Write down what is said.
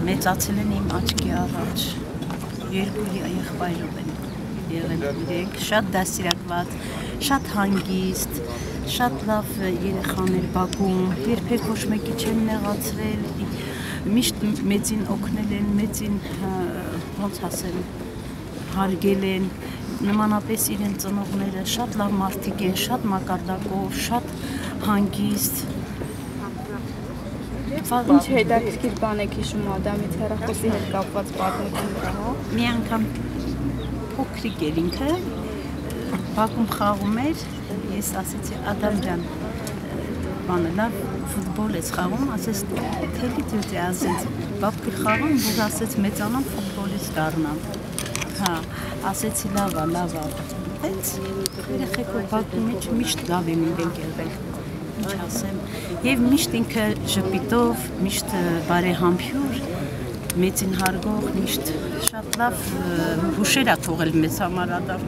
Մեծացել են իմ աչքի առաջ, երկու եղբայրով են եղել իրենք, շատ դաստիարակված, շատ հանգիստ, շատ լավ երեխաներ բակում, երբեք ոչ մեկի չեն նեղացրել, միշտ մեծին օգնել են, մեծին ոնց ասեմ, հարգել են, նմանապես իրեն ծնողները շատ լավ մարդիկ են, շատ մակարդակով, շատ հանգիստ։ Ինչ հետաքրքիր բան եք հիշում Ադամից հեռախոսի հետ կապված պատմությունը, հա։ Մի անգամ փոքրիկ էր ինքը, բակում խաղում էր, ես ասեցի Ադամ ջան, բանը լավ ֆուտբոլ ես խաղում, ասես թելի դյուտի ասեց, բաբկի խաղում, որ ասեց մեծանամ ֆուտբոլիստ դառնամ։ Հա, ասեցի լավա, բայց երեխեքով բակում մեջ միշտ լավ եմ իրենք եղել, ինչ ասեմ, եւ միշտ ինքը ժպիտով, միշտ բարեհամբույր, մեծին հարգող, միշտ շատ լավ հուշեր ա թողել մեզ համար Ադամ։